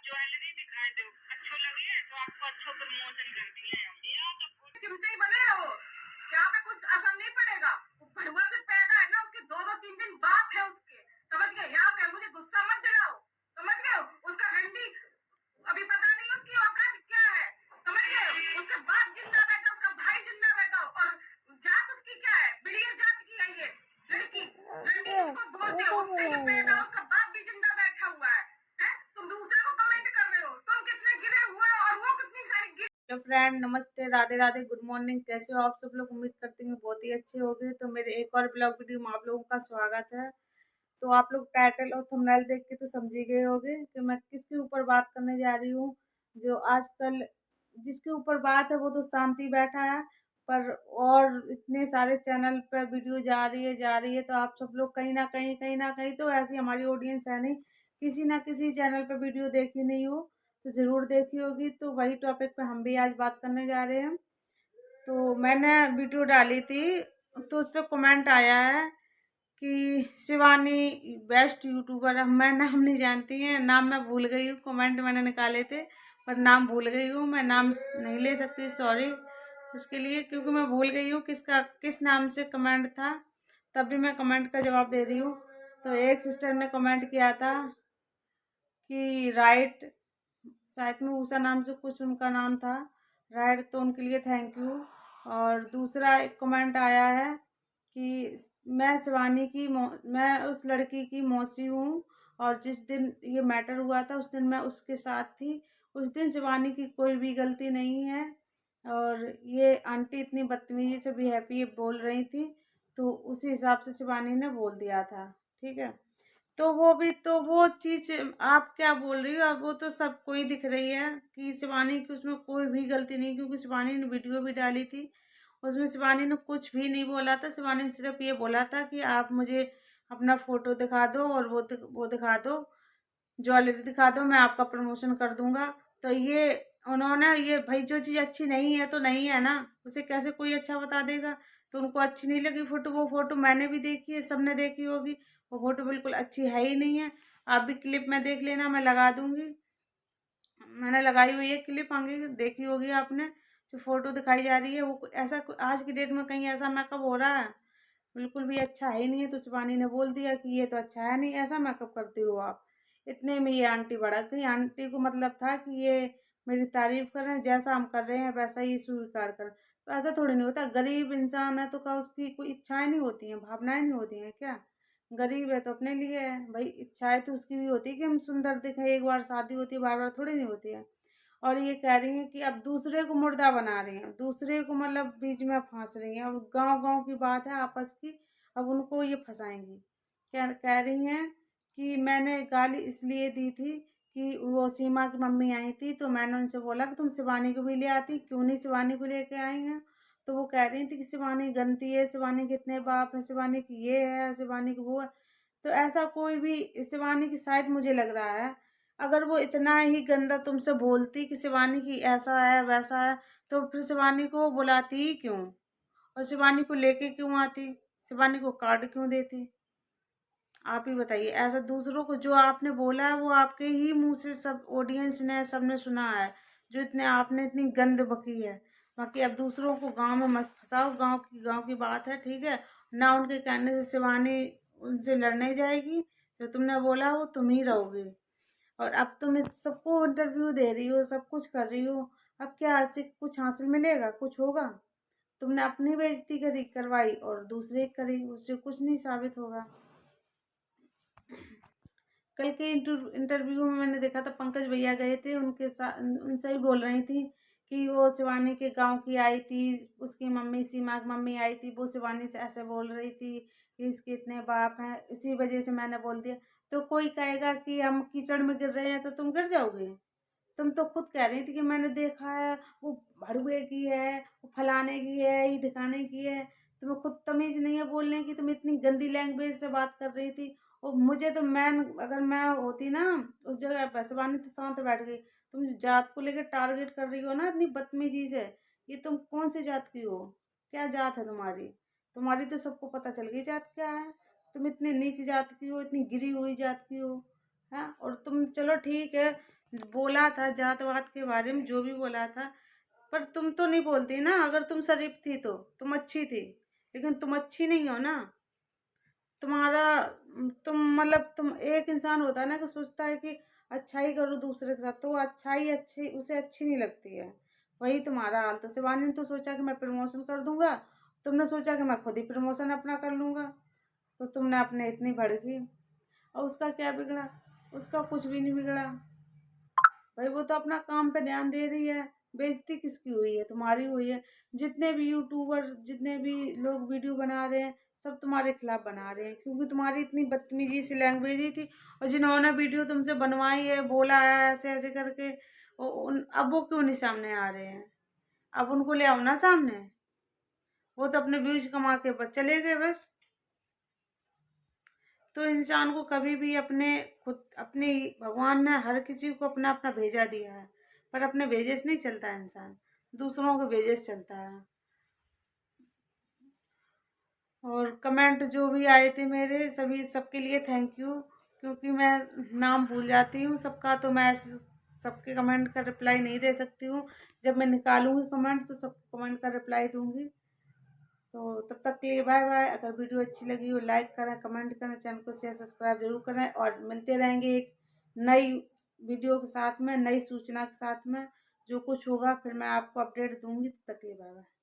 Jewellery दिखाई दो, अच्छो लगे तो आपको अच्छो प्रमोशन कर दिए हम। या तो चिमचे ही बने रहो, यहाँ पे कुछ असर नहीं पड़ेगा। वो भड़ुआ से पैदा है ना, उसके 2-2 3 दिन बाप है उसके, समझ गए? यहाँ पे मुझे गुस्सा मत दिलाओ, समझ गए? उसका हंडी अभी पता नहीं उसकी औकात क्या है, समझ गए? उसका बाप जिंदा बैठा, उसका भाई जिंदा बैठा, और जात उसकी क्या है? बिड़िया जात की है ये लड़की। लड़की किसको बोलते हो? उससे ही पैदा, उसका बाप भी जिंदा बैठा हुआ है। तुम दूसरे को कमेंट कर रहे हो, तुम कितने गिरे हुए हो और वो कितनी सारी हेलो फ्रेंड, नमस्ते, राधे राधे, गुड मॉर्निंग। कैसे हो आप सब लोग? उम्मीद करती हूँ बहुत ही अच्छे होंगे। तो मेरे एक और ब्लॉग वीडियो में आप लोगों का स्वागत है। तो आप लोग टाइटल और थंबनेल देख के तो समझ ही गए होंगे कि मैं किसके ऊपर बात करने जा रही हूँ। जो आजकल जिसके ऊपर बात है वो तो शांति बैठा है, पर और इतने सारे चैनल पर वीडियो जा रही है। तो आप सब लोग कहीं ना कहीं तो ऐसी हमारी ऑडियंस है नहीं, किसी ना किसी चैनल पर वीडियो देखी नहीं हो तो ज़रूर देखी होगी। तो वही टॉपिक पे हम भी आज बात करने जा रहे हैं। तो मैंने वीडियो डाली थी, तो उस पर कमेंट आया है कि शिवानी बेस्ट यूट्यूबर है। मैं नाम नहीं जानती है, नाम मैं भूल गई हूँ। कमेंट मैंने निकाले थे पर नाम भूल गई हूँ। मैं नाम नहीं ले सकती, सॉरी उसके लिए, क्योंकि मैं भूल गई हूँ किस नाम से कमेंट था। तब भी मैं कमेंट का जवाब दे रही हूँ। तो एक सिस्टर ने कमेंट किया था कि राइट, शायद में उषा नाम से कुछ उनका नाम था, राइट, तो उनके लिए थैंक यू। और दूसरा एक कमेंट आया है कि मैं शिवानी की मैं उस लड़की की मौसी हूँ, और जिस दिन ये मैटर हुआ था उस दिन मैं उसके साथ थी। उस दिन शिवानी की कोई भी गलती नहीं है, और ये आंटी इतनी बदतमीजी से भी बोल रही थी, तो उसी हिसाब से शिवानी ने बोल दिया था। ठीक है, तो वो चीज़ आप क्या बोल रही हो? अब वो तो सबको ही दिख रही है कि शिवानी की उसमें कोई भी गलती नहीं, क्योंकि शिवानी ने वीडियो भी डाली थी। उसमें शिवानी ने कुछ भी नहीं बोला था। शिवानी ने सिर्फ ये बोला था कि आप मुझे अपना फ़ोटो दिखा दो और वो दिखा दो, ज्वेलरी दिखा दो, मैं आपका प्रमोशन कर दूंगा। तो ये उन्होंने, ये भाई जो चीज़ अच्छी नहीं है तो नहीं है ना, उसे कैसे कोई अच्छा बता देगा? तो उनको अच्छी नहीं लगी फ़ोटो। वो फ़ोटो मैंने भी देखी है, सबने देखी होगी। वो फ़ोटो बिल्कुल अच्छी है ही नहीं है। आप भी क्लिप में देख लेना, मैं लगा दूंगी, मैंने लगाई हुई है क्लिप, आगे देखी होगी आपने। जो फ़ोटो दिखाई जा रही है वो ऐसा आज की डेट में कहीं ऐसा मेकअप हो रहा है? बिल्कुल भी अच्छा है ही नहीं है। तो शिवानी ने बोल दिया कि ये तो अच्छा है नहीं, ऐसा मेकअप करती हो आप। इतने में ये आंटी भड़क गई। आंटी को मतलब था कि ये मेरी तारीफ कर रहे हैं, जैसा हम कर रहे हैं वैसा ही स्वीकार कर। तो ऐसा थोड़ी नहीं होता, गरीब इंसान है तो क्या उसकी कोई इच्छाएं नहीं होती हैं, भावनाएं नहीं होती हैं क्या? गरीब है तो अपने लिए है भाई, इच्छाएं तो उसकी भी होती है कि हम सुंदर दिखें। एक बार शादी होती है, बार बार थोड़ी नहीं होती है। और ये कह रही हैं कि अब दूसरे को मुर्दा बना रही हैं, दूसरे को मतलब बीच में फंस रही हैं। अब गांव गांव की बात है आपस की, अब उनको ये फंसाएंगी। क्या कह रही हैं कि मैंने गाली इसलिए दी थी कि वो सीमा की मम्मी आई थी, तो मैंने उनसे बोला कि तुम शिवानी को भी ले आती, क्यों नहीं शिवानी को लेके आई हैं? तो वो कह रही थी कि शिवानी गंदी है, शिवानी के इतने बाप है, शिवानी की ये है, शिवानी की वो है। तो ऐसा कोई भी, शिवानी की शायद, मुझे लग रहा है, अगर वो इतना ही गंदा तुमसे बोलती कि शिवानी की ऐसा है वैसा है, तो फिर शिवानी को बुलाती ही क्यों? और शिवानी को लेके क्यों आती? शिवानी को कार्ड क्यों देती? आप ही बताइए। ऐसा दूसरों को जो आपने बोला है वो आपके ही मुंह से सब ऑडियंस ने, सबने सुना है, जो इतने आपने इतनी गंद बकी है। बाकी अब दूसरों को गांव में मत फंसाओ, गांव की बात है, ठीक है ना? उनके कहने से शिवानी उनसे लड़ने जाएगी? जो तुमने बोला वो तुम ही रहोगे। और अब तुम सबको इंटरव्यू दे रही हो, सब कुछ कर रही हो, अब क्या से कुछ हासिल मिलेगा? कुछ होगा? तुमने अपनी बेइज्जती करवाई और दूसरे की करी, उससे कुछ नहीं साबित होगा। कल के इंटरव्यू में मैंने देखा था, पंकज भैया गए थे उनके साथ, उनसे ही बोल रही थी कि वो शिवानी के गांव की आई थी, उसकी मम्मी सीमा की मम्मी आई थी, वो शिवानी से ऐसे बोल रही थी कि इसके इतने बाप हैं, इसी वजह से मैंने बोल दिया। तो कोई कहेगा कि हम कीचड़ में गिर रहे हैं तो तुम गिर जाओगे? तुम तो खुद कह रही थी कि मैंने देखा है, वो भड़ुए की है, वो फलाने की है, ये ठिकाने की है। तुम्हें खुद तमीज़ नहीं है बोलने की? तुम इतनी गंदी लैंग्वेज से बात कर रही थी। और मुझे तो, मैं अगर मैं होती ना उस जगह पर, शिवानी तो शांत बैठ गई। तुम जो जात को लेकर टारगेट कर रही हो ना इतनी बदतमीजी से, ये तुम कौन सी जात की हो? क्या जात है तुम्हारी? तुम्हारी तो सबको पता चल गई जात क्या है। तुम इतनी नीच जात की हो, इतनी गिरी हुई जात की हो। हाँ, और तुम, चलो ठीक है, बोला था जात वात के बारे में, जो भी बोला था, पर तुम तो नहीं बोलती ना। अगर तुम शरीफ थी तो तुम अच्छी थी, लेकिन तुम अच्छी नहीं हो ना। तुम्हारा तुम मतलब तुम एक इंसान होता है ना कि सोचता है कि अच्छाई करो दूसरे के साथ, तो वो अच्छाई अच्छी उसे अच्छी नहीं लगती है। वही तुम्हारा हाल था। शिवानी ने तो सोचा कि मैं प्रमोशन कर दूंगा, तुमने सोचा कि मैं खुद ही प्रमोशन अपना कर लूंगा, तो तुमने अपने इतनी भड़की। और उसका क्या बिगड़ा? उसका कुछ भी नहीं बिगड़ा भाई, वो तो अपना काम पे ध्यान दे रही है। बेइज्जती किसकी हुई है? तुम्हारी हुई है। जितने भी यूट्यूबर, जितने भी लोग वीडियो बना रहे हैं, सब तुम्हारे खिलाफ बना रहे हैं, क्योंकि तुम्हारी इतनी बदतमीजी से लैंग्वेज ही थी। और जिन्होंने वीडियो तुमसे बनवाई है, बोला है ऐसे ऐसे करके, अब वो क्यों नहीं सामने आ रहे हैं? अब उनको ले आओ ना सामने। वो तो अपने व्यूज कमा के बस चले गए बस। तो इंसान को कभी भी अपने खुद अपने भगवान ने हर किसी को अपना अपना भेजा दिया है, पर अपने भेजे से नहीं चलता है इंसान, दूसरों के भेजे से चलता है। और कमेंट जो भी आए थे मेरे, सभी सबके लिए थैंक यू। क्योंकि मैं नाम भूल जाती हूँ सबका, तो मैं ऐसे सबके कमेंट का रिप्लाई नहीं दे सकती हूँ। जब मैं निकालूंगी कमेंट तो सब कमेंट का रिप्लाई दूंगी। तो तब तक के लिए बाय बाय। अगर वीडियो अच्छी लगी हो लाइक करें, कमेंट करें, चैनल को शेयर सब्सक्राइब जरूर करें, और मिलते रहेंगे एक नई वीडियो के साथ में, नई सूचना के साथ में। जो कुछ होगा फिर मैं आपको अपडेट दूंगी। तब तक के लिए बाय बाय।